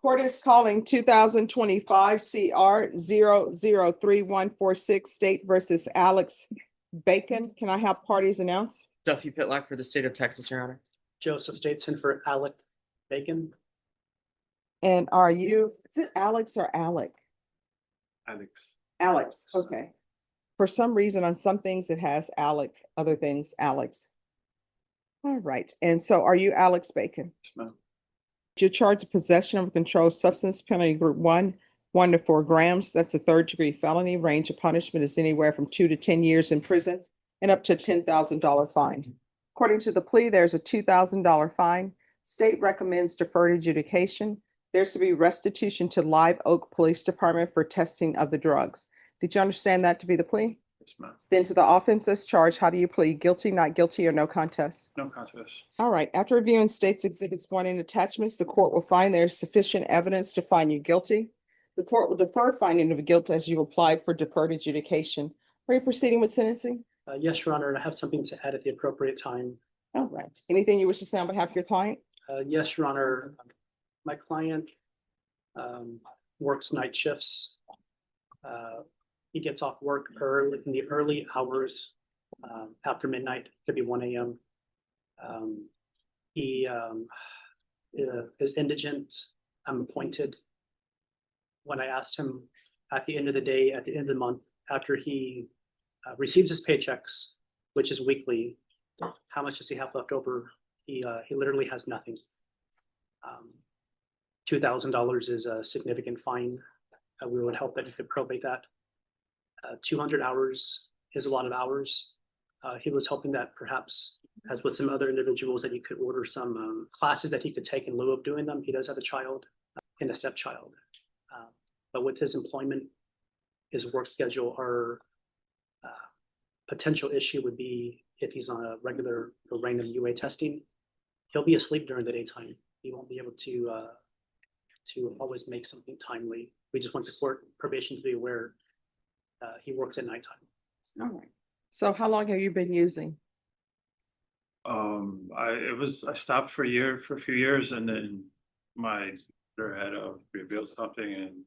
Court is calling 2025 CR 003146 State versus Alex Bacon. Can I have parties announced? Duffy Pitlock for the state of Texas, Your Honor. Joseph Stateson for Alec Bacon. And are you, is it Alex or Alec? Alex. Alex, okay. For some reason, on some things it has Alec, other things Alex. All right, and so are you Alex Bacon? Yes, ma'am. You're charged with possession of a controlled substance, penalty group 1 to 4 grams. That's a third-degree felony. Range of punishment is anywhere from 2 to 10 years in prison and up to a $10,000 fine. According to the plea, there's a $2,000 fine. State recommends deferred adjudication. There's to be restitution to Live Oak Police Department for testing of the drugs. Did you understand that to be the plea? Yes, ma'am. Then to the offenses charged, how do you plead? Guilty, not guilty, or no contest? No contest. All right, after reviewing State's Exhibits 1 and attachments, the court will find there is sufficient evidence to find you guilty. The court will defer finding of guilt as you applied for deferred adjudication. Are you proceeding with sentencing? Yes, Your Honor, I have something to add at the appropriate time. All right. Anything you wish to say on behalf of your client? Yes, Your Honor, my client works night shifts. He gets off work early in the early hours after midnight, could be 1 a.m. He is indigent. I'm appointed. When I asked him at the end of the day, at the end of the month, after he receives his paychecks, which is weekly, how much does he have left over? He literally has nothing. $2,000 is a significant fine. We would hope that he could probate that. 200 hours is a lot of hours. He was hoping that perhaps, as with some other individuals, that he could order some classes that he could take in lieu of doing them. He does have a child and a stepchild. But with his employment, his work schedule, our potential issue would be if he's on a regular or random UA testing, he'll be asleep during the daytime. He won't be able to always make something timely. We just want the court probation to be aware he works at nighttime. All right. So how long have you been using? I stopped for a few years, and then my daughter had revealed something, and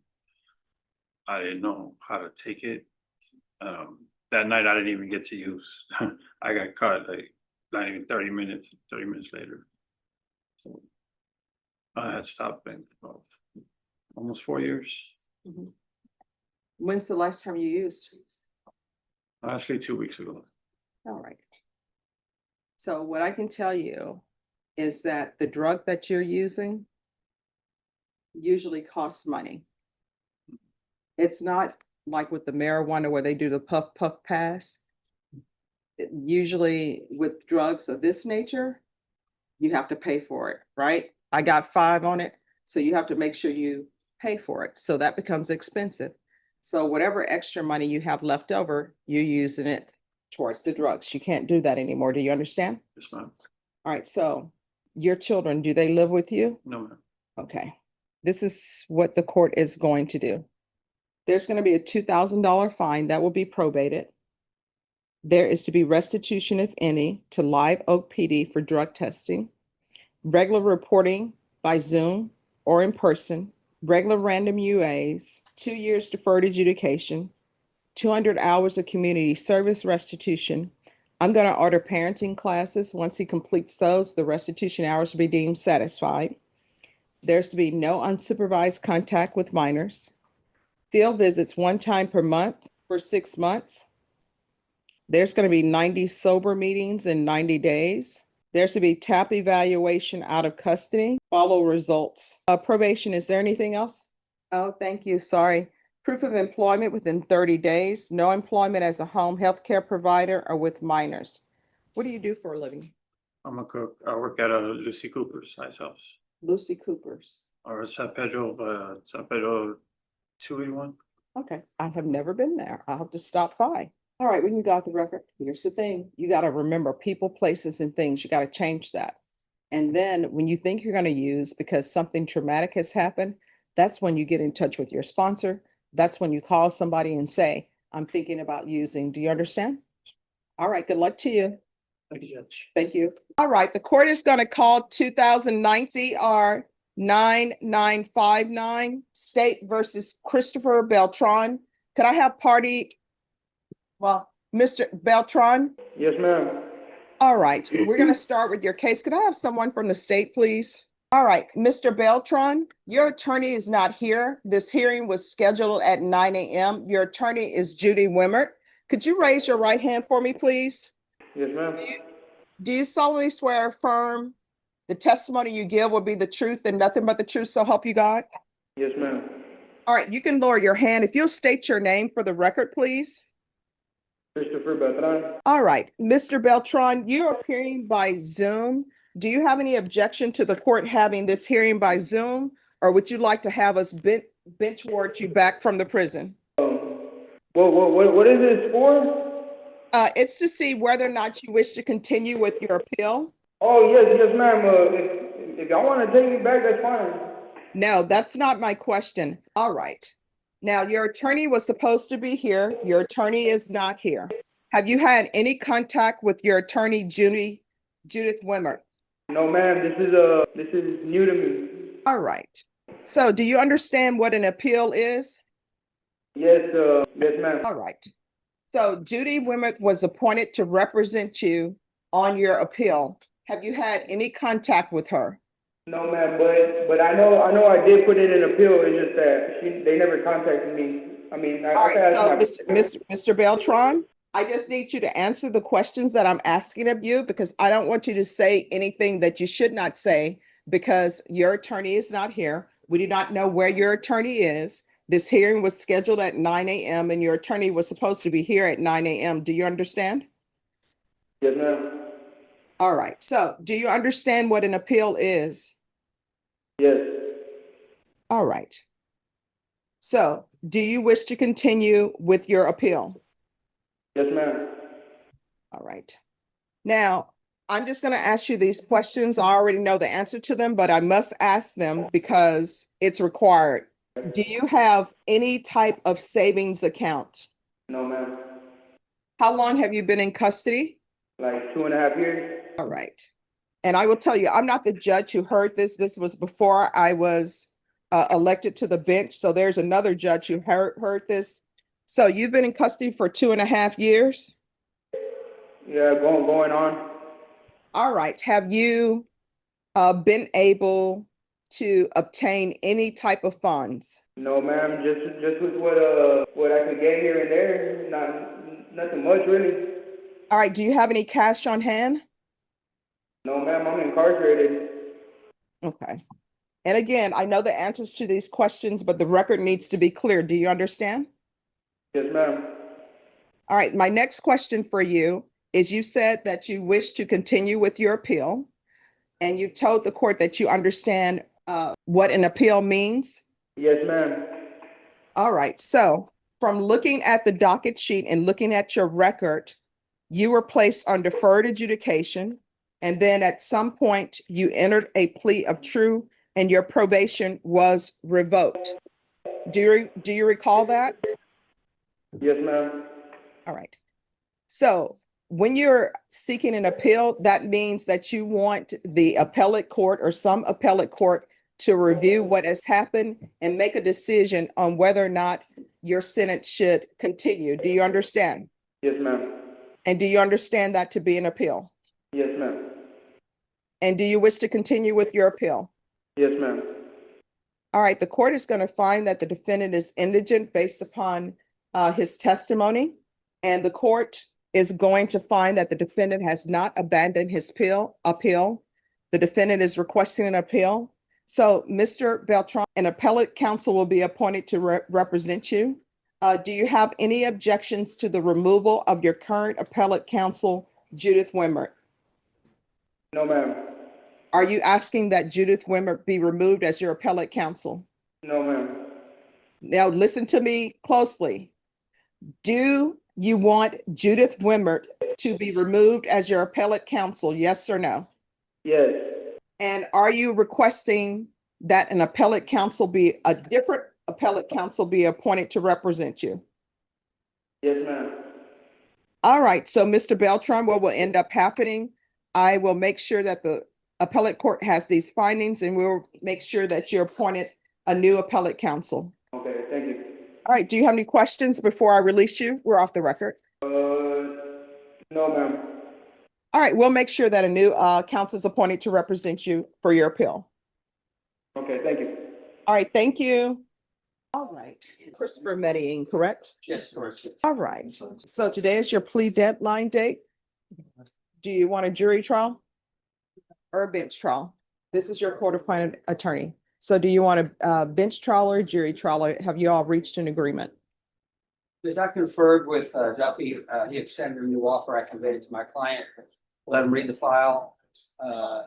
I didn't know how to take it. That night I didn't even get to use. I got caught like not even 30 minutes later. So I had stopped in about almost 4 years. Mm-hmm. When's the last time you used? Actually 2 weeks ago. All right. So what I can tell you is that the drug that you're using usually costs money. It's not like with the marijuana where they do the puff pass. Usually with drugs of this nature, you have to pay for it, right? I got 5 on it, so you have to make sure you pay for it. So that becomes expensive. So whatever extra money you have left over, you're using it towards the drugs. You can't do that anymore. Do you understand? Yes, ma'am. All right. So your children, do they live with you? No, ma'am. Okay. This is what the court is going to do. There's going to be a $2,000 fine that will be probated. There is to be restitution, if any, to Live Oak PD for drug testing, regular reporting by Zoom or in person, regular random UAs, 2 years deferred adjudication, 200 hours of community service restitution. I'm going to order parenting classes. Once he completes those, the restitution hours will be deemed satisfied. There's to be no unsupervised contact with minors. Field visits 1 time per month for 6 months. There's going to be 90 sober meetings in 90 days. There's to be TAP evaluation out of custody. Follow results. Probation, is there anything else? Oh, thank you. Sorry. Proof of employment within 30 days. No employment as a home health care provider or with minors. What do you do for a living? I'm a cook. I work at a Lucy Cooper's ice house. Lucy Cooper's. Or San Pedro 281. Okay. I have never been there. I'll have to stop by. All right, we can go off the record. Here's the thing. You got to remember people, places, and things. You got to change that. And then when you think you're going to use because something traumatic has happened, that's when you get in touch with your sponsor. That's when you call somebody and say, I'm thinking about using. Do you understand? All right, good luck to you. Thank you, Judge. Thank you. All right, the court is going to call 2009 CR 9959, State versus Christopher Beltran. Could I have Mr. Beltran? Yes, ma'am. All right, we're going to start with your case. Could I have someone from the state, please? All right, Mr. Beltran, your attorney is not here. This hearing was scheduled at 9 a.m. Your attorney is Judy Wimmert. Could you raise your right hand for me, please? Yes, ma'am. Do you solemnly swear or affirm the testimony you give will be the truth and nothing but the truth, so help you God? Yes, ma'am. All right, you can lower your hand. If you'll state your name for the record, please. Christopher Beltran. All right, Mr. Beltran, you're appearing by Zoom. Do you have any objection to the court having this hearing by Zoom, or would you like to have us bench ward you back from the prison? What is this for? It's to see whether or not you wish to continue with your appeal. Oh, yes, ma'am. If y'all want to take me back, that's fine. No, that's not my question. All right. Now, your attorney was supposed to be here. Your attorney is not here. Have you had any contact with your attorney, Judith Wimmert? No, ma'am. This is new to me. All right. So do you understand what an appeal is? Yes, ma'am. All right. So Judy Wimmert was appointed to represent you on your appeal. Have you had any contact with her? No, ma'am. But I know I did put in an appeal. It's just that they never contacted me. I mean, All right. So, my... Mr. Beltran, I just need you to answer the questions that I'm asking of you, because I don't want you to say anything that you should not say, because your attorney is not here. We do not know where your attorney is. This hearing was scheduled at 9 a.m. and your attorney was supposed to be here at 9 a.m. Do you understand? Yes, ma'am. All right. So do you understand what an appeal is? Yes. All right. So do you wish to continue with your appeal? Yes, ma'am. All right. Now, I'm just going to ask you these questions. I already know the answer to them, but I must ask them because it's required. Do you have any type of savings account? No, ma'am. How long have you been in custody? Like 2.5 years. All right. And I will tell you, I'm not the judge who heard this. This was before I was elected to the bench. So there's another judge who heard this. So you've been in custody for 2.5 years? Yeah, going on. All right. Have you been able to obtain any type of funds? No, ma'am. Just with what I could get here and there. Nothing much, really. All right. Do you have any cash on hand? No, ma'am. I'm incarcerated. Okay. And again, I know the answers to these questions, but the record needs to be clear. Do you understand? Yes, ma'am. All right. My next question for you is, you said that you wish to continue with your appeal, and you've told the court that you understand what an appeal means. Yes, ma'am. All right. So from looking at the docket sheet and looking at your record, you were placed on deferred adjudication. And then at some point you entered a plea of true and your probation was revoked. Do you recall that? Yes, ma'am. All right. So when you're seeking an appeal, that means that you want the appellate court or some appellate court to review what has happened and make a decision on whether or not your sentence should continue. Do you understand? Yes, ma'am. And do you understand that to be an appeal? Yes, ma'am. And do you wish to continue with your appeal? Yes, ma'am. All right, the court is going to find that the defendant is indigent based upon his testimony, and the court is going to find that the defendant has not abandoned his appeal. The defendant is requesting an appeal. So, Mr. Beltran, an appellate counsel will be appointed to represent you. Do you have any objections to the removal of your current appellate counsel, Judith Wimmert? No, ma'am. Are you asking that Judith Wimmert be removed as your appellate counsel? No, ma'am. Now, listen to me closely. Do you want Judith Wimmert to be removed as your appellate counsel? Yes or no? Yes. And are you requesting that an appellate counsel be a different appellate counsel be appointed to represent you? Yes, ma'am. All right. So, Mr. Beltran, what will end up happening, I will make sure that the appellate court has these findings and we'll make sure that you're appointed a new appellate counsel. Okay, thank you. All right, do you have any questions before I release you? We're off the record. No, ma'am. All right, we'll make sure that a new counsel is appointed to represent you for your appeal. Okay, thank you. All right, thank you. All right, Christopher Medellin, correct? Yes, correct. All right, so today is your plea deadline date. Do you want a jury trial or a bench trial? This is your court-appointed attorney. So do you want a bench trial or a jury trial? Or have you all reached an agreement? As I conferred with Duffy, he extended a new offer. I conveyed it to my client, let him read the file,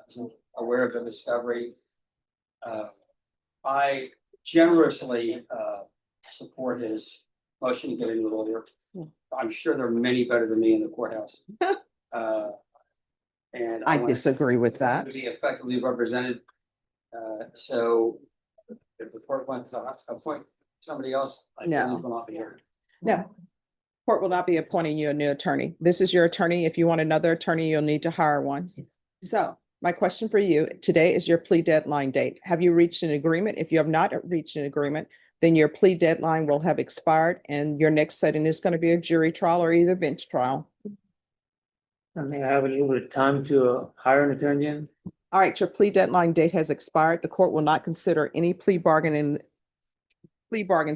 so aware of the discovery. I generously support his motion to get a new lawyer. I'm sure there are many better than me in the courthouse. And I want disagree with that. to be effectively represented. So if the court wants to appoint somebody else, I No. believe will not be here. No. Court will not be appointing you a new attorney. This is your attorney. If you want another attorney, you'll need to hire one. So my question for you, today is your plea deadline date. Have you reached an agreement? If you have not reached an agreement, then your plea deadline will have expired and your next setting is going to be a jury trial or either bench trial. I mean, I have a little bit of time to hire an attorney in. All right, your plea deadline date has expired. The court will not consider any plea bargains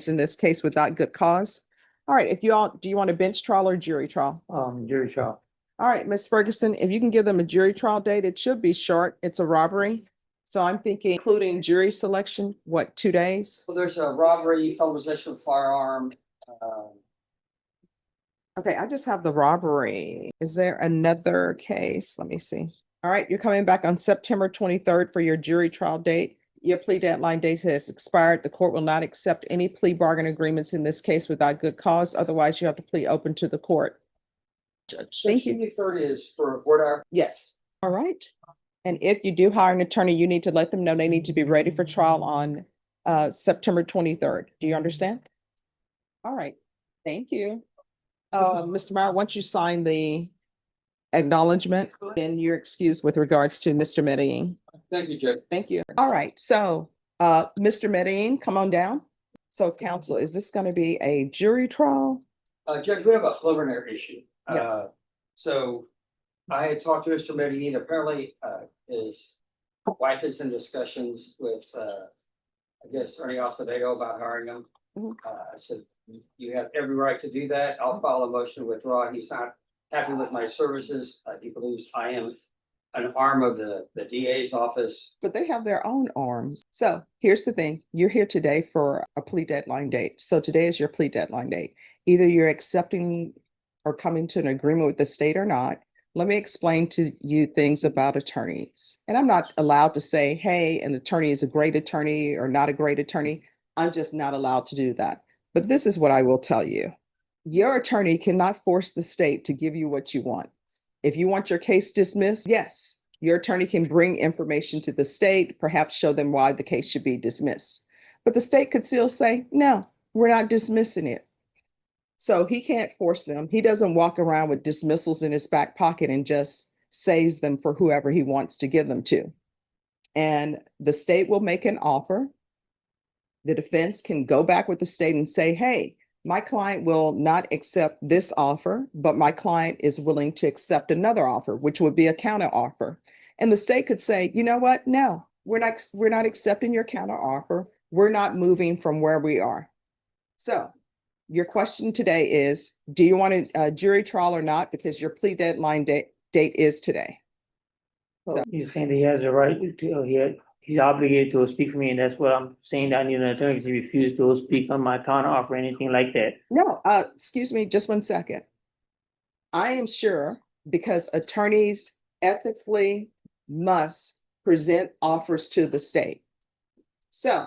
in this case without good cause. All right, do you want a bench trial or jury trial? Jury trial. All right, Ms. Ferguson, if you can give them a jury trial date, it should be short. It's a robbery. So I'm thinking including jury selection, what, 2 days? Well, there's a robbery, felon possession of firearm. Okay, I just have the robbery. Is there another case? Let me see. All right, you're coming back on September 23rd for your jury trial date. Your plea deadline date has expired. The court will not accept any plea bargain agreements in this case without good cause. Otherwise, you have to plead open to the court. Judge, thank you. 23rd is for a court hour. Yes. All right. And if you do hire an attorney, you need to let them know they need to be ready for trial on September 23rd. Do you understand? All right. Thank you. Mr. Meyer, once you sign the acknowledgement, then you're excused with regards to Mr. Medellin. Thank you, Judge. Thank you. All right. So, Mr. Medellin, come on down. So counsel, is this going to be a jury trial? Judge, we have a preliminary issue. Yes. So I had talked to Mr. Medellin. Apparently, his wife is in discussions with, I guess, Ernie Acevedo about hiring him. Mhm. I said, you have every right to do that. I'll file a motion to withdraw. He's not happy with my services. He believes I am an arm of the DA's office. But they have their own arms. So here's the thing. You're here today for a plea deadline date. So today is your plea deadline date. Either you're accepting or coming to an agreement with the state or not. Let me explain to you things about attorneys. And I'm not allowed to say, hey, an attorney is a great attorney or not a great attorney. I'm just not allowed to do that. But this is what I will tell you. Your attorney cannot force the state to give you what you want. If you want your case dismissed, yes, your attorney can bring information to the state, perhaps show them why the case should be dismissed. But the state could still say, no, we're not dismissing it. So he can't force them. He doesn't walk around with dismissals in his back pocket and just saves them for whoever he wants to give them to. And the state will make an offer. The defense can go back with the state and say, hey, my client will not accept this offer, but my client is willing to accept another offer, which would be a counter offer. And the state could say, you know what? No, we're not accepting your counter offer. We're not moving from where we are. So your question today is, do you want a jury trial or not? Because your plea deadline date is today. So you're saying that he has a right to, he's obligated to speak for me, and that's what I'm saying, that I need an attorney because he refused to speak on my counter offer or anything like that. No, excuse me, just 1 second. I am sure because attorneys ethically must present offers to the state. So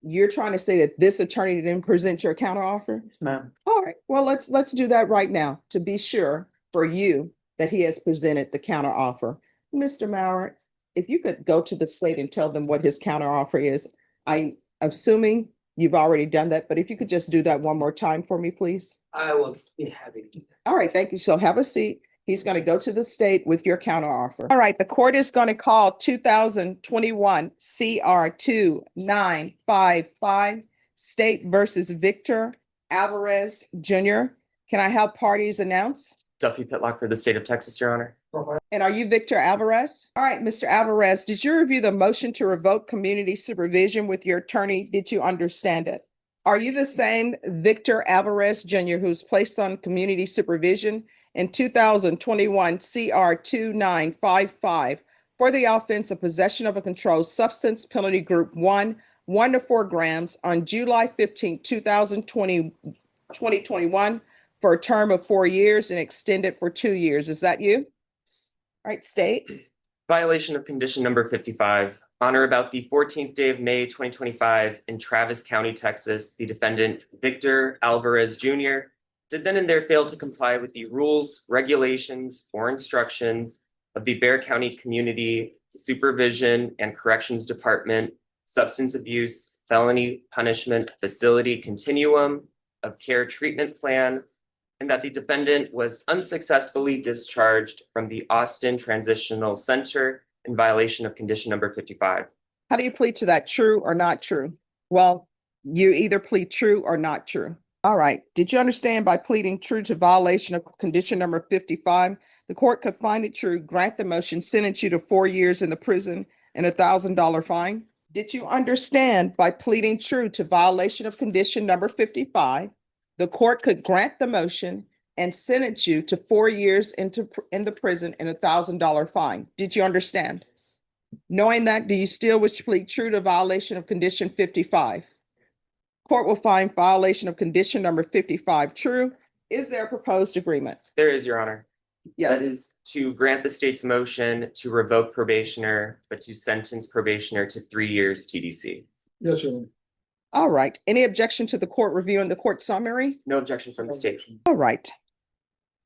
you're trying to say that this attorney didn't present your counter offer? Yes, ma'am. All right, well, let's do that right now to be sure for you that he has presented the counter offer. Mr. Maurer, if you could go to the state and tell them what his counter offer is. I'm assuming you've already done that, but if you could just do that one more time for me, please. I will be happy to do that. All right, thank you. So have a seat. He's going to go to the state with your counteroffer. All right, the court is going to call 2021 CR 2955 State versus Victor Alvarez Jr. Can I have parties announce? Duffy Pitlock for the state of Texas, Your Honor. And are you Victor Alvarez? All right, Mr. Alvarez, did you review the motion to revoke community supervision with your attorney? Did you understand it? Are you the same Victor Alvarez Jr. who's placed on community supervision in 2021 CR 2955 for the offense of possession of a controlled substance, penalty group 1, 1 to 4 grams on July 15, 2021 for a term of 4 years and extended for 2 years? Is that you? All right, state. Violation of condition number 55. On or about the 14th day of May, 2025 in Travis County, Texas, the defendant Victor Alvarez Jr. did then and there fail to comply with the rules, regulations, or instructions of the Bexar County Community Supervision and Corrections Department Substance Abuse Felony Punishment Facility Continuum of Care Treatment Plan, and that the defendant was unsuccessfully discharged from the Austin Transitional Center in violation of condition number 55. How do you plead to that? True or not true? Well, you either plead true or not true. All right. Did you understand by pleading true to violation of condition number 55, the court could find it true, grant the motion, sentence you to 4 years in the prison and $1,000 fine? Did you understand by pleading true to violation of condition number 55, the court could grant the motion and sentence you to 4 years in the prison and $1,000 fine? Did you understand? Knowing that, do you still wish to plead true to violation of condition 55? Court will find violation of condition number 55 true. Is there a proposed agreement? There is, Your Honor. Yes. That is to grant the state's motion to revoke probationer, but to sentence probationer to 3 years TDC. Yes, Your Honor. All right. Any objection to the court reviewing the court summary? No objection from the state. All right.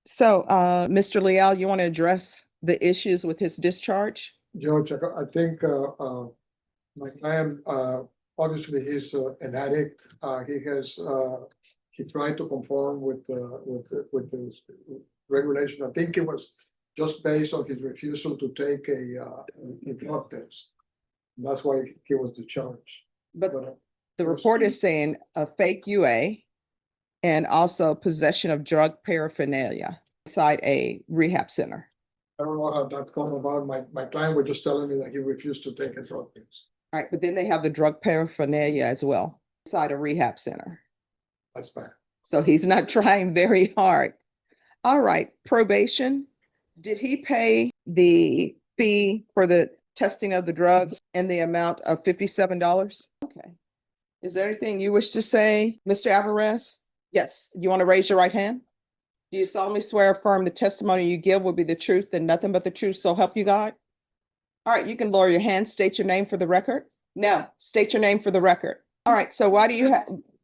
So, Mr. Leal, you want to address the issues with his discharge? Judge, I think my client, obviously he's an addict. He tried to conform with the regulation. I think it was just based on his refusal to take a drug test. That's why he was discharged. But the report is saying a fake UA and also possession of drug paraphernalia inside a rehab center. I don't know how that's come about. My client was just telling me that he refused to take a drug test. All right, but then they have the drug paraphernalia as well inside a rehab center. That's bad. So he's not trying very hard. All right, probation. Did he pay the fee for the testing of the drugs in the amount of $57? Okay. Is there anything you wish to say, Mr. Alvarez? Yes, you want to raise your right hand? Do you solemnly swear or affirm the testimony you give will be the truth and nothing but the truth, so help you God? All right, you can lower your hand, state your name for the record. No, state your name for the record. All right, so why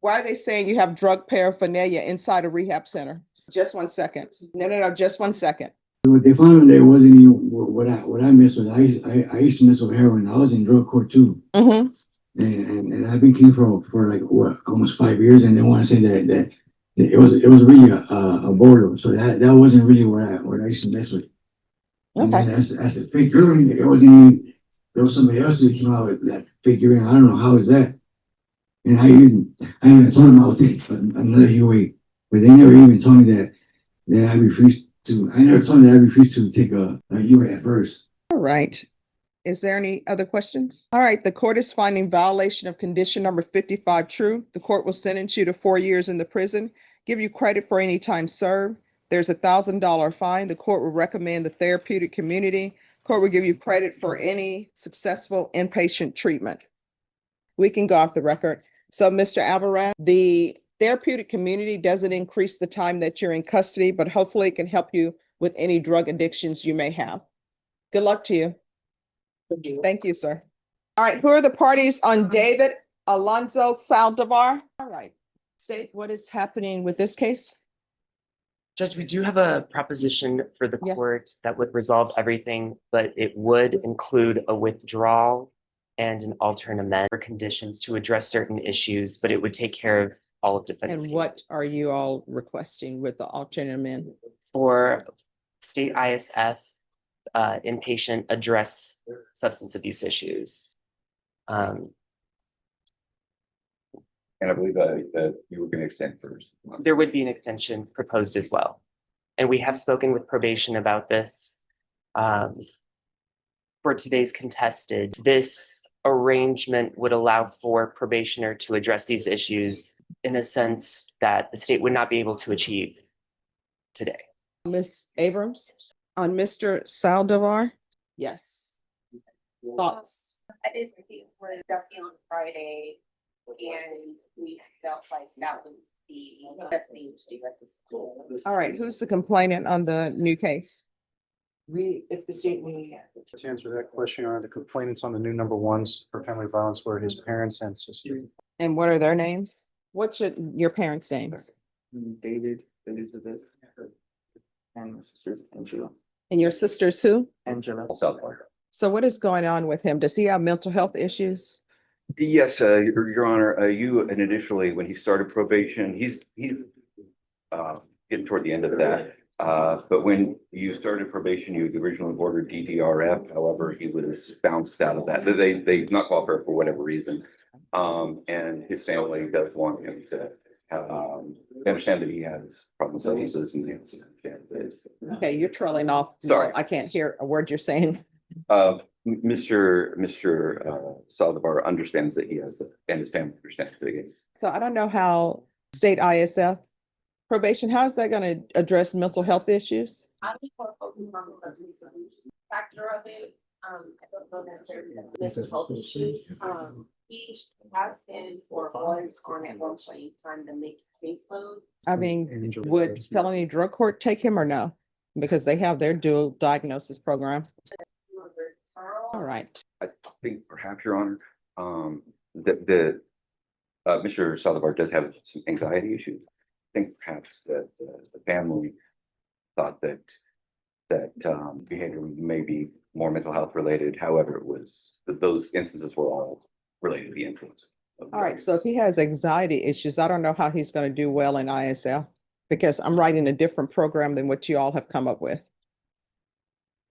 are they saying you have drug paraphernalia inside a rehab center? Just 1 second. No, just 1 second. What they found there wasn't even what I messed with. I used to mess with heroin. I was in drug court too. Mm-hmm. And I've been clean for like almost 5 years, and they want to say that it was really a boredom. So that wasn't really what I used to mess with. And Okay. then as a fake urine, it wasn't even, there was somebody else who came out with that fake urine. I don't know how is that. And I even told them I would take another UA, but they never even told me that I refused to. I never told them that I refused to take a UA at first. All right. Is there any other questions? All right, the court is finding violation of condition number 55 true. The court will sentence you to 4 years in the prison, give you credit for any time served. There's $1,000 fine. The court will recommend the therapeutic community. Court will give you credit for any successful inpatient treatment. We can go off the record. So, Mr. Alvarez, the therapeutic community doesn't increase the time that you're in custody, but hopefully it can help you with any drug addictions you may have. Good luck to you. Thank you, sir. All right, who are the parties on David Alonzo Saldivar? All right, state what is happening with this case? Judge, we do have a proposition for the Yeah. court that would resolve everything, but it would include a withdrawal and an alternate for conditions to address certain issues, but it would take care of all of defendant's And what are you all requesting with the alternate amendment? for state ISF inpatient address substance abuse issues. And I believe that you were gonna extend first. There would be an extension proposed as well. And we have spoken with probation about this. For today's contested, this arrangement would allow for probationer to address these issues in a sense that the state would not be able to achieve today. Ms. Abrams, on Mr. Saldivar? Yes. Thoughts? I did speak with Duffy on Friday, and we felt like that was the best thing to do at this point. All right, who's the complainant on the new case? If the state To answer that question, the complainants on the new number ones for family violence were his parents and sister. And what are their names? What's your parents' names? David, Elizabeth, and my sister's Angela. And your sister's who? Angela. So what is going on with him? Does he have mental health issues? Yes, Your Honor, you and initially, when he started probation, he's getting toward the end of that. But when you started probation, you originally ordered DDRF. However, he was bounced out of that. They not qualified for whatever reason. And his family does want him to they understand that he has problem substances and they understand this. Okay, you're trolling off. Sorry. I can't hear a word you're saying. Mr. Saldivar understands that he has, and his family understands that he is. So I don't know how state ISF probation, how is that going to address mental health issues? I think we're focusing on the substance abuse factor of it. I don't know necessarily the mental health issues. He has been or was on at one point in time to make caseload. I mean, would felony drug court take him or no? Because they have their dual diagnosis program. All right. I think perhaps, Your Honor, Mr. Saldivar does have some anxiety issues. I think perhaps that the family thought that behavior may be more mental health related. However, it was those instances were all related to the influence. All right. So if he has anxiety issues, I don't know how he's going to do well in ISL because I'm writing a different program than what you all have come up with.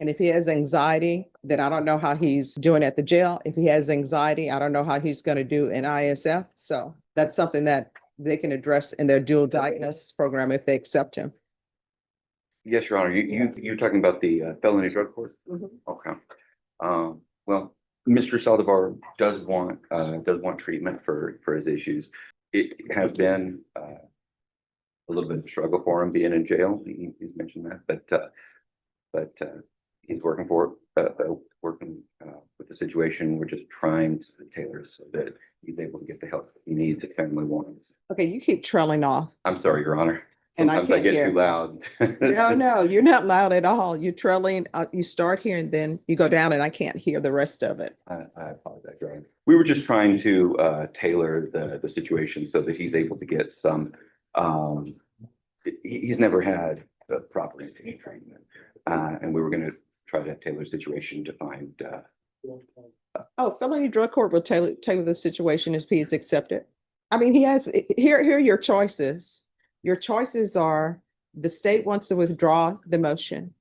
And if he has anxiety, then I don't know how he's doing at the jail. If he has anxiety, I don't know how he's going to do in ISF. So that's something that they can address in their dual diagnosis program if they accept him. Yes, Your Honor. You're talking about the felony drug court? Okay. Well, Mr. Saldivar does want treatment for his issues. It has been a little bit of a struggle for him being in jail. He's mentioned that, but he's working with the situation. We're just trying to tailor so that he's able to get the help he needs if family wants. Okay, you keep trailing off. I'm sorry, Your Honor. And I Sometimes I can't get hear. too loud. No, you're not loud at all. You're trailing. You start here and then you go down and I can't hear the rest of it. I apologize, Your Honor. We were just trying to tailor the situation so that he's able to get some. He's never had a proper inpatient treatment, and we were going to try to tailor a situation to find. Oh, felony drug court will tailor the situation if he is accepted. I mean, he has here are your choices. Your choices are the state wants to withdraw the motion.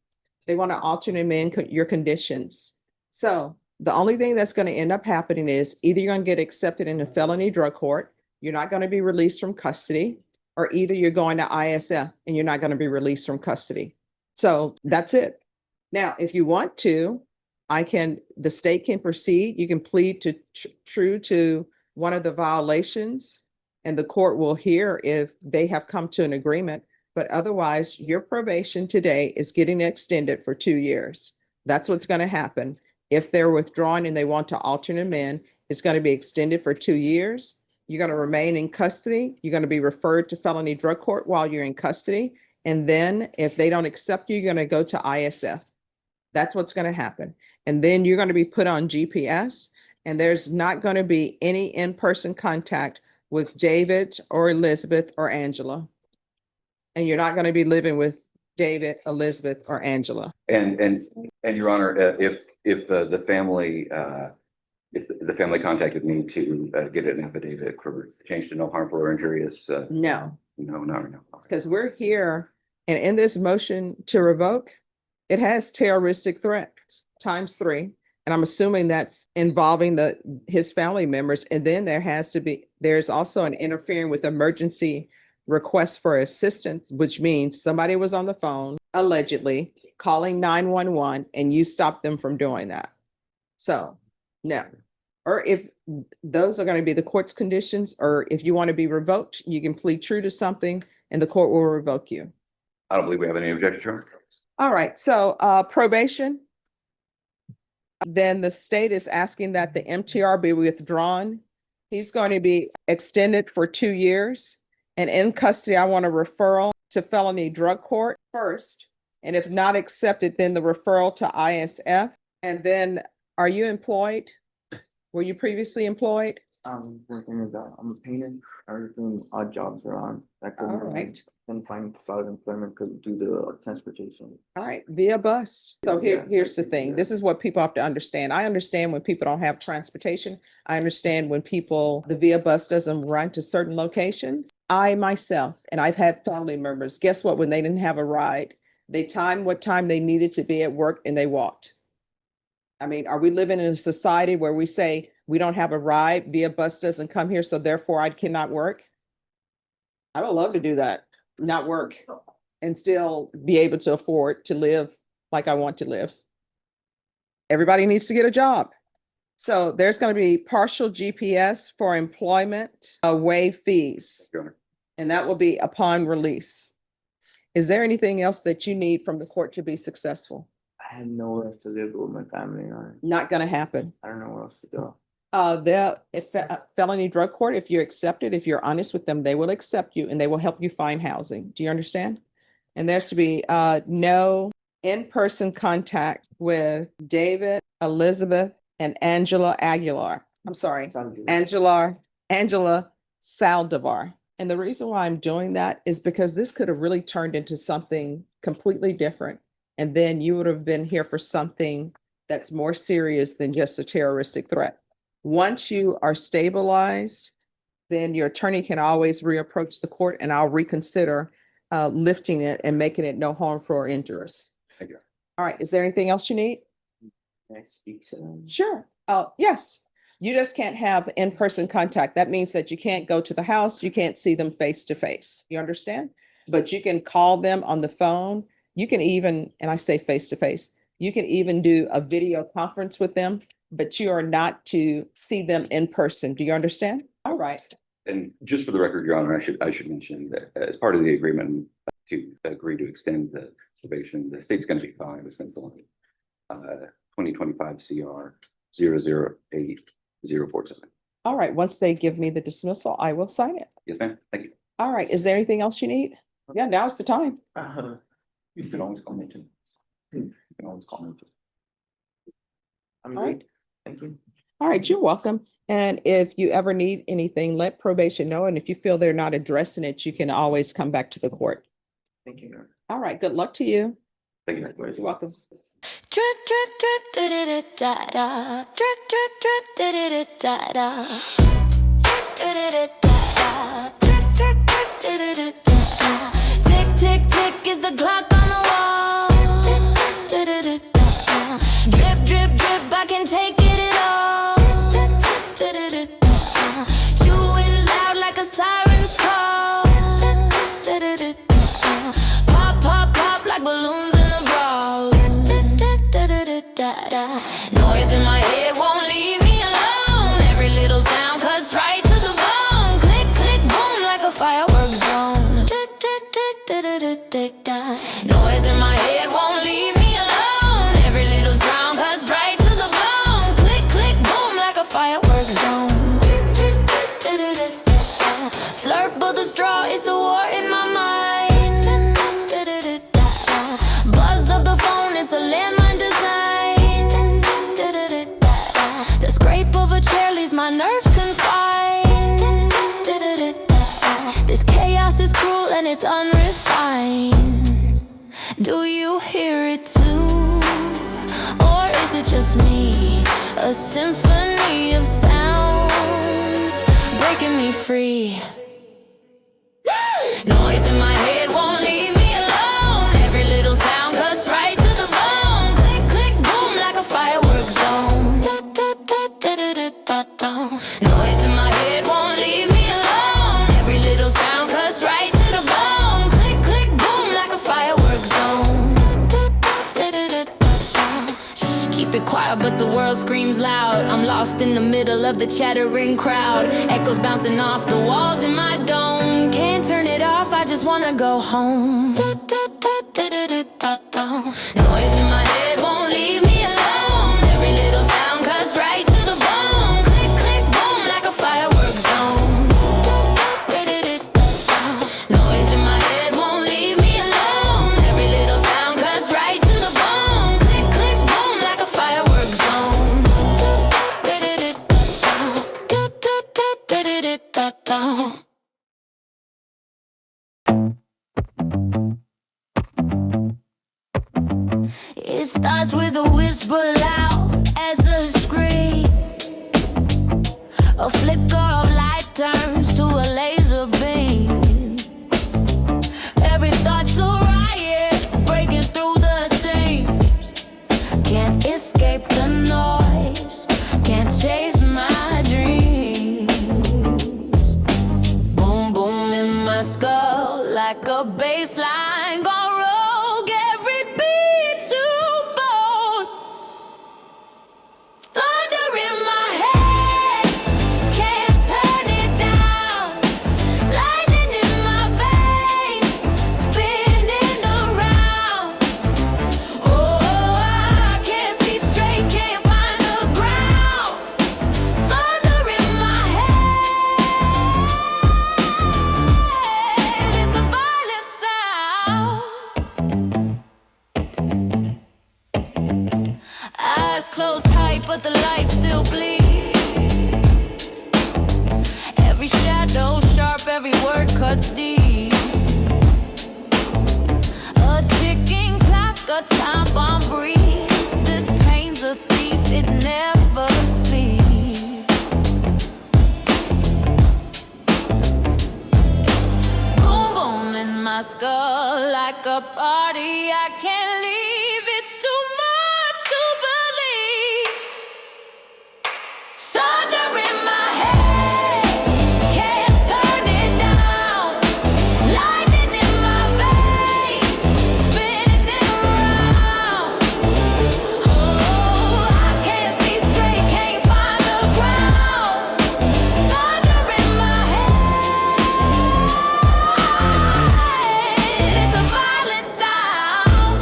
They want to alternate amend your conditions. So the only thing that's going to end up happening is either you're going to get accepted in a felony drug court, you're not going to be released from custody, or either you're going to ISF and you're not going to be released from custody. So that's it. Now, if you want to, the state can proceed. You can plead to true to one of the violations and the court will hear if they have come to an agreement. But otherwise, your probation today is getting extended for 2 years. That's what's going to happen. If they're withdrawing and they want to alternate amend, it's going to be extended for 2 years. You're going to remain in custody. You're going to be referred to felony drug court while you're in custody. And then if they don't accept you, you're going to go to ISF. That's what's going to happen. And then you're going to be put on GPS and there's not going to be any in-person contact with David or Elizabeth or Angela. And you're not going to be living with David, Elizabeth, or Angela. And Your Honor, if the family contacted me to get an affidavit for change to no harmful or injurious. No, No. because we're here and in this motion to revoke, It has terroristic threat times 3. And I'm assuming that's involving his family members. And then there's also an interfering with emergency request for assistance, which means somebody was on the phone, allegedly calling 911, and you stopped them from doing that. So, no. Or if those are going to be the court's conditions, or if you want to be revoked, you can plead true to something and the court will revoke you. I don't believe we have any objections, Your Honor. All right, so probation. Then the state is asking that the MTR be withdrawn. He's going to be extended for 2 years. And in custody, I want a referral to felony drug court first. And if not accepted, then the referral to ISF. And then, are you employed? Were you previously employed? I'm working as I'm a painter. I was doing odd jobs around. I couldn't, All right. couldn't find solid employment could do the transportation. All right, via bus. So here's the thing. This is what people have to understand. I understand when people don't have transportation. I understand when the via bus doesn't run to certain locations. I myself, and I've had family members, guess what? When they didn't have a ride, they timed what time they needed to be at work and they walked. I mean, are we living in a society where we say we don't have a ride, via bus doesn't come here, so therefore I cannot work? I would love to do that, not work, and still be able to afford to live like I want to live. Everybody needs to get a job. So there's going to be partial GPS for employment, waive fees, Your Honor. and that will be upon release. Is there anything else that you need from the court to be successful? I had nowhere else to live with my family. Not going to happen. I don't know where else to go. Felony drug court, if you're accepted, if you're honest with them, they will accept you and they will help you find housing. Do you understand? And there's to be no in-person contact with David, Elizabeth, and Angela Aguilar. I'm sorry, Angela Saldivar. And the reason why I'm doing that is because this could have really turned into something completely different. And then you would have been here for something that's more serious than just a terroristic threat. Once you are stabilized, then your attorney can always reapproach the court and I'll reconsider lifting it and making it no harmful or injurious. Thank you. All right, is there anything else you need? Can I speak to them? Sure. Yes. You just can't have in-person contact. That means that you can't go to the house. You can't see them face to face. You understand? But you can call them on the phone. You can even, and I say face to face, you can even do a video conference with them, but you are not to see them in person. Do you understand? All right. And just for the record, Your Honor, I should mention that as part of the agreement to agree to extend the probation, the state's going to be filing this 2025 CR 008047. All right. Once they give me the dismissal, I will sign it. Yes, ma'am. Thank you. All right. Is there anything else you need? Yeah, now's the time. You can always call me too. You can always call me too. I'm All right. good. Thank you. All right, you're welcome. And if you ever need anything, let probation know. And if you feel they're not addressing it, you can always come back to the court. Thank you, Your Honor. All right, good luck to you. Thank you. You're welcome. Drip, drip, drip, da da da da da. Drip, drip, drip, da da da da da. Da da da da. Drip, drip, drip, da da da da. Tick, tick, tick is the clock on the wall. Da da da da. Drip, drip, drip, I can take it at all. Da da da da. Chewing loud like a siren's call. Da da da da. Pop, pop, pop like balloons in a brawl. Noise in my head won't leave me alone. Every little sound cuts right to the bone. Click, click, boom like a firework zone. Noise in my head won't leave me alone. Every little sound cuts right to the bone. Click, click, boom like a firework zone. Slurp of the straw, it's a war in my mind. Buzz of the phone, it's a landmine design. The scrape of a chair leaves my nerves confined. This chaos is cruel and it's unrefined. Do you hear it too? Or is it just me? A symphony of sounds breaking me free. Noise in my head won't leave me alone. Every little sound cuts right to the bone. world screams loud. I'm lost in the middle of the chattering crowd. Echoes bouncing off the walls in my dome. Can't turn it off, I just wanna go home. Noise in my head won't leave me alone. Every little sound cuts right to the bone. Click, click, boom, like a firework zone. Noise in my head won't leave me alone. Every little sound cuts right to the bone. Click, click, boom, like a firework zone. It starts with a whisper loud as a scream. A flicker of light turns to a laser beam. Every thought's a riot, breaking through the seams. Can't escape the noise, can't chase my dreams. Boom, boom in my skull like a bass line gone rogue. Every beat to bone. Thunder in my head, can't turn it down. Lightning in my veins, spinning around. Oh, I can't see straight, can't find the ground. Thunder in my head, it's a violent sound. Eyes closed tight, but the light still bleeds. Every shadow sharp, every word cuts deep. A ticking clock, a time bomb breathes. This pain's a thief, it never sleeps. Boom, boom in my skull like a party I can't leave. It's too much to believe. Thunder in my head, can't turn it down. Lightning in my veins, spinning around. Oh, I can't see straight, can't find the ground. Thunder in my head, it's a violent sound.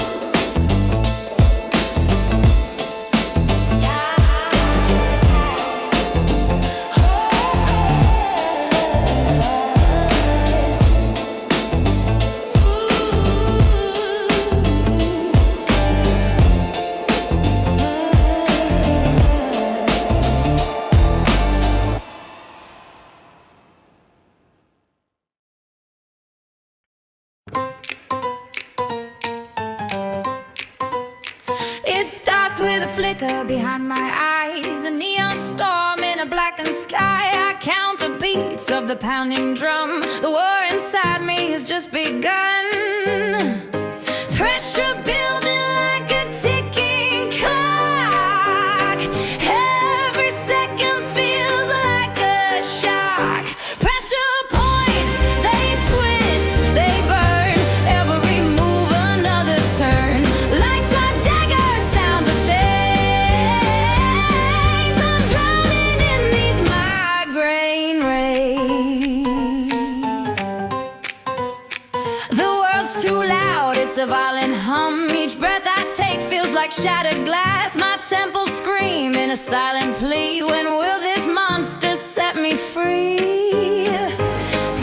It starts with a flicker behind my eyes, a neon storm in a blackened sky. I count the beats of the pounding drum. The war inside me has just begun. Pressure building like a ticking clock. Every second feels like a shock. Pressure points, they twist, they burn. Every move another turn. Lights are daggers, sounds are chains. I'm drowning in these migraine rays. The world's too loud, it's a violent hum. Each breath I take feels like shattered glass. My temples scream in a silent plea. When will this monster set me free?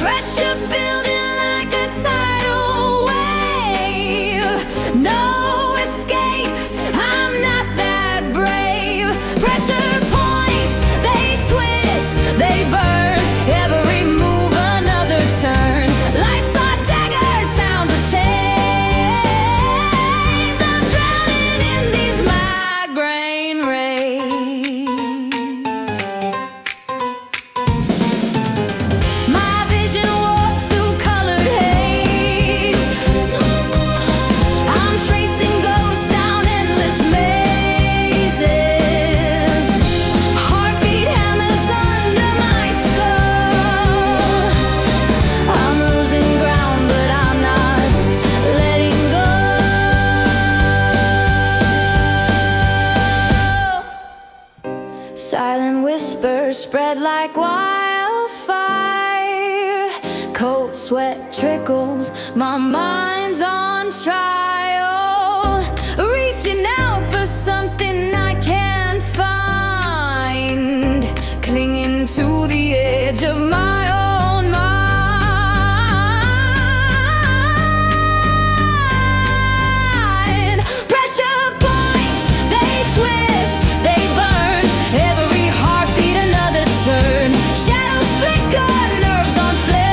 Pressure building like a tidal wave. No escape, I'm not that brave. Pressure points, they twist, they burn. Every move another turn. Lights are daggers, sounds are chains. I'm drowning in these migraine rays. sweat trickles, my mind's on trial, reaching out for something I can't find, clinging to the edge of my own mind. Pressure points, they twist, they burn, every heartbeat another turn, shadows flicker, nerves on flame.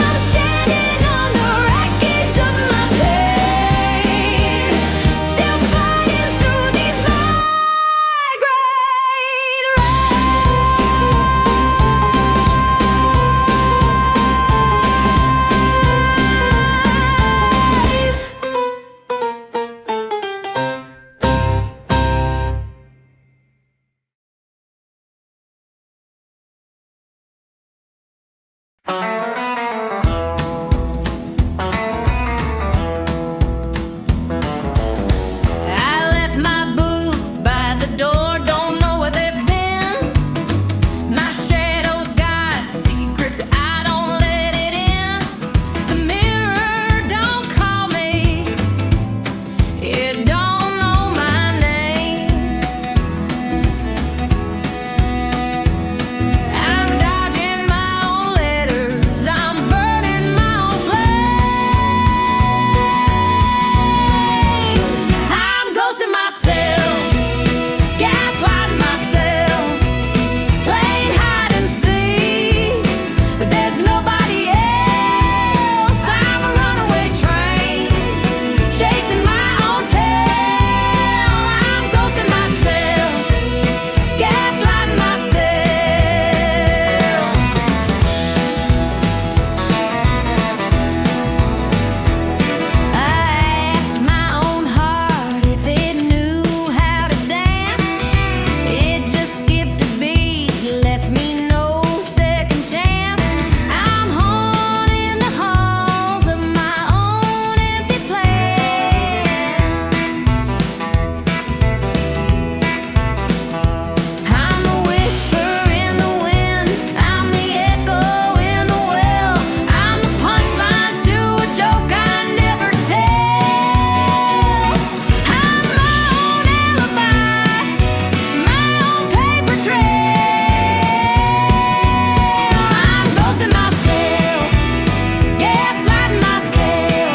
I'm standing on the wreckage of my pain, still fighting through these migraine I left my boots by the door, don't know where they've been. My shadow's got secrets, I don't let it in. The mirror don't call me, it don't know my name. I'm dodging my own letters, I'm burning my own flames. I'm ghosting myself, gaslighting myself, playing hide and seek, but there's nobody else. I'm a runaway train, chasing my own tail. I'm ghosting myself, gaslighting myself. I asked my own heart if it knew how to dance. It just skipped a beat, left me no second chance. I'm haunting the halls of my own empty plans. I'm the whisper in the wind, I'm the echo in the well, I'm the punchline to a joke I never tell. I'm my own alibi, my own paper trail. I'm ghosting myself, gaslighting myself,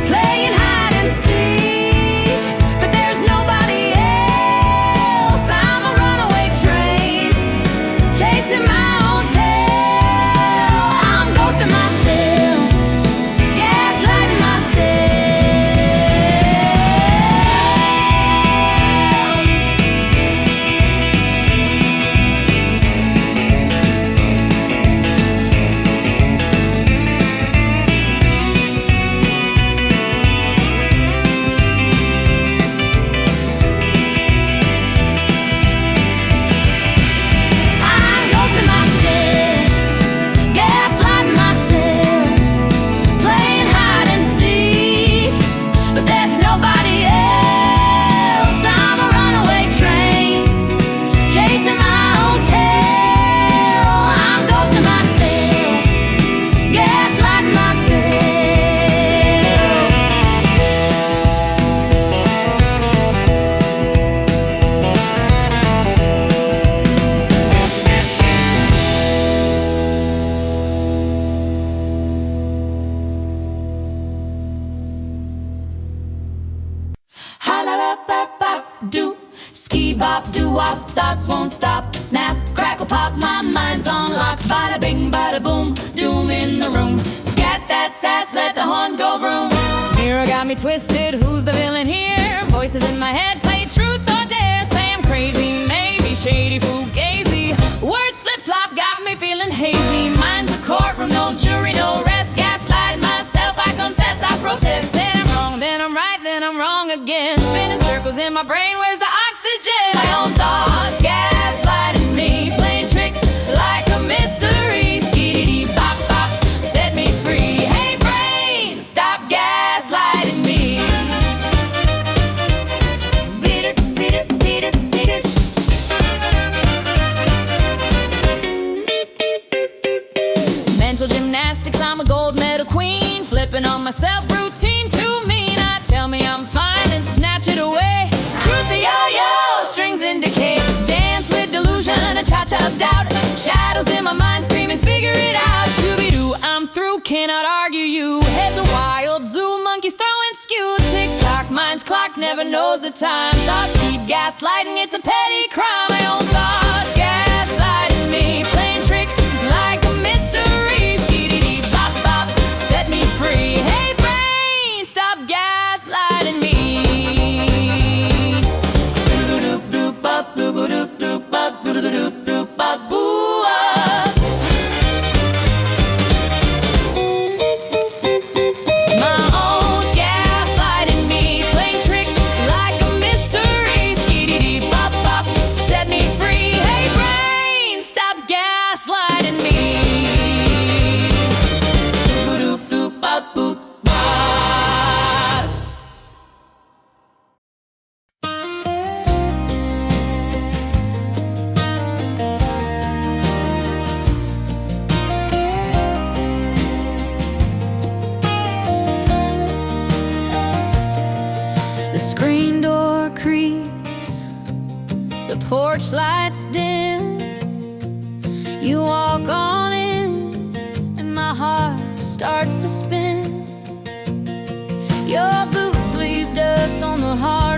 playing hide and seek, but there's nobody else. I'm a runaway train, chasing my own tail. I'm ghosting myself, gaslighting myself. I'm ghosting myself, gaslighting myself, playing hide and seek, but there's nobody else. I'm a runaway train, chasing my own tail. I'm ghosting myself, gaslighting myself. Ha-la-la-ba-ba-doo, ski-bop-doo-wop, thoughts won't stop. Snap, crackle, pop, my mind's on lock. Bada-bing, bada-boom, doom in the room. Scat that sass, let the horns go vroom. Mirror got me twisted, who's the villain here? Voices in my head play truth or dare. Say I'm crazy, maybe shady, fugazi. Words flip-flop, got me feeling hazy. Mind's a courtroom, no jury, no rest. Gaslight myself, I confess, I protest. Said I'm wrong, then I'm right, then I'm wrong again. Spinning circles in my brain, where's the oxygen? My own thoughts gaslighting me, playing tricks like a mystery. Skiddy-dee-bop-bop, set me free. Hey brain, stop gaslighting me. Beat it, beat it, beat it, beat it. gymnastics, I'm a gold medal queen. Flipping on myself, routine too mean. I tell me I'm fine and snatch it away. Truth the yo-yo, strings indicate. Dance with delusion, a cha-cha of doubt. Shadows in my mind screaming, figure it out. Shooby-doo, I'm through, cannot argue you. Heads a wild zoo, monkeys throwing skew. Tick-tock, mind's clock never knows the time. Thoughts keep gaslighting, it's a petty crime. My own thoughts gaslighting me, playing tricks like a mystery. Skee-dee-dee, bop, bop, set me free. Hey brain, stop gaslighting me. Doop-a-doop-doop, bop, doop-a-doop-doop, bop, doop-a-doop-doop, bop, boo-ah. My own's gaslighting me, playing tricks like a mystery. Skee-dee-dee, bop, bop, set me free. Hey brain, stop gaslighting me. Doop-a-doop-doop, bop, boop, bop. The screen door creaks, the porch lights dim. You walk on in, and my heart starts to spin. Your boots leave dust on the hard